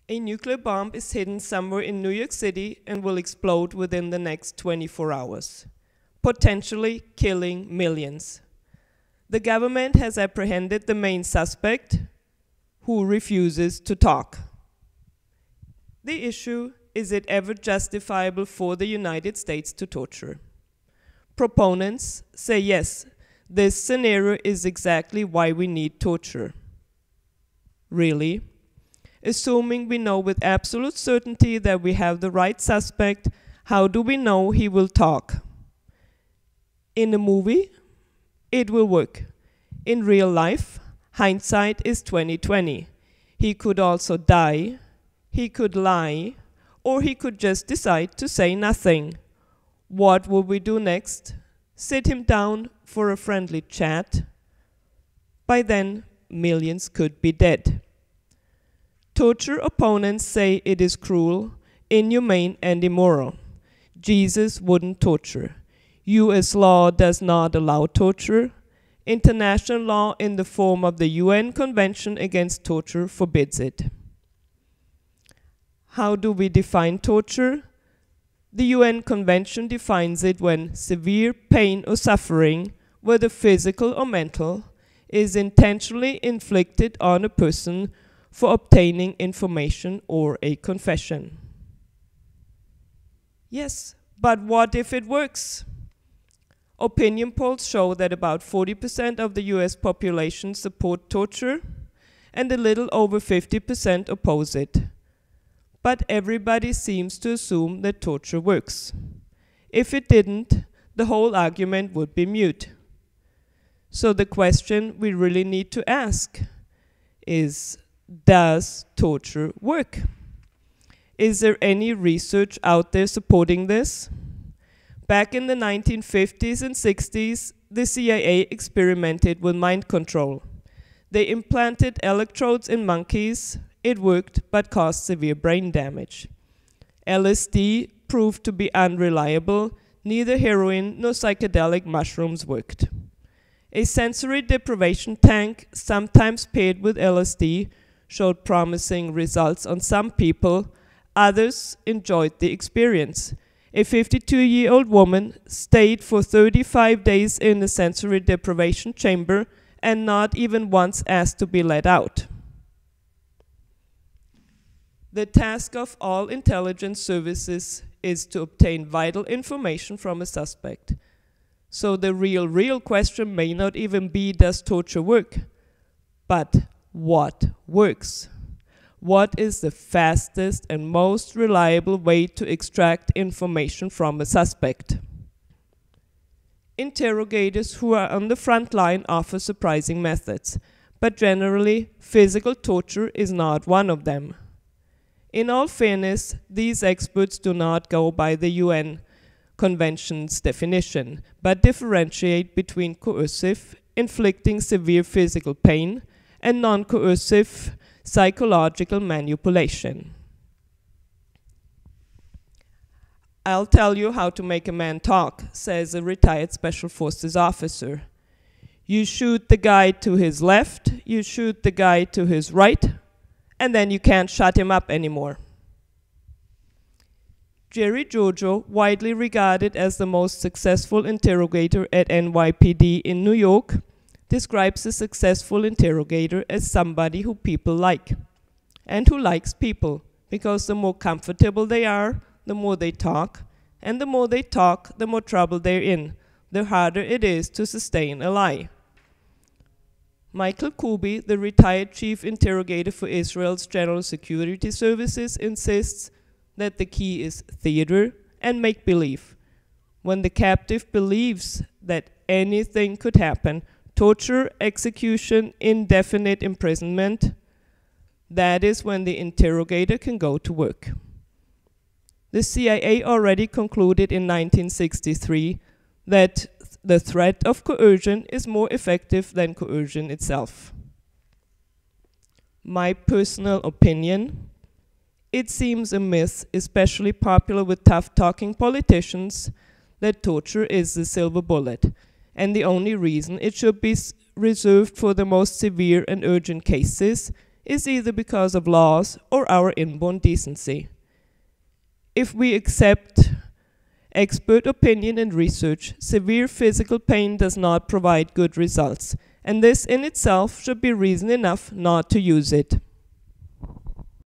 A nuclear bomb is hidden somewhere in New York City and will explode within the next 24 hours, potentially killing millions. The government has apprehended the main suspect, who refuses to talk. The issue: is it ever justifiable for the United States to torture? Proponents say yes, this scenario is exactly why we need torture. Really? Assuming we know with absolute certainty that we have the right suspect, how do we know he will talk? In a movie, it will work. In real life, hindsight is 20/20. He could also die, he could lie, or he could just decide to say nothing. What would we do next? Sit him down for a friendly chat? By then, millions could be dead. Torture opponents say it is cruel, inhumane, and immoral. Jesus wouldn't torture. US law does not allow torture. International law in the form of the UN Convention Against Torture forbids it. How do we define torture? The UN Convention defines it when severe pain or suffering, whether physical or mental, is intentionally inflicted on a person for obtaining information or a confession. Yes, but what if it works? Opinion polls show that about 40% of the US population support torture and a little over 50% oppose it. But everybody seems to assume that torture works. If it didn't, the whole argument would be moot. So the question we really need to ask is, does torture work? Is there any research out there supporting this? Back in the 1950s and 60s, the CIA experimented with mind control. They implanted electrodes in monkeys. It worked, but caused severe brain damage. LSD proved to be unreliable. Neither heroin nor psychedelic mushrooms worked. A sensory deprivation tank, sometimes paired with LSD, showed promising results on some people. Others enjoyed the experience. A 52-year-old woman stayed for 35 days in a sensory deprivation chamber and not even once asked to be let out. The task of all intelligence services is to obtain vital information from a suspect. So the real question may not even be, does torture work? But what works? What is the fastest and most reliable way to extract information from a suspect? Interrogators who are on the front line offer surprising methods, but generally, physical torture is not one of them. In all fairness, these experts do not go by the UN Convention's definition, but differentiate between coercive, inflicting severe physical pain, and non-coercive, psychological manipulation. I'll tell you how to make a man talk, says a retired Special Forces officer. You shoot the guy to his left, you shoot the guy to his right, and then you can't shut him up anymore. Jerry Jojo, widely regarded as the most successful interrogator at NYPD in New York, describes a successful interrogator as somebody who people like, and who likes people, because the more comfortable they are, the more they talk, and the more they talk, the more trouble they're in, the harder it is to sustain a lie. Michael Kubi, the retired chief interrogator for Israel's General Security Services, insists that the key is theater and make-believe. When the captive believes that anything could happen, torture, execution, indefinite imprisonment, that is when the interrogator can go to work. The CIA already concluded in 1963 that the threat of coercion is more effective than coercion itself. My personal opinion: it seems a myth, especially popular with tough-talking politicians, that torture is the silver bullet, and the only reason it should be reserved for the most severe and urgent cases is either because of laws or our inborn decency. If we accept expert opinion and research, severe physical pain does not provide good results, and this in itself should be reason enough not to use it.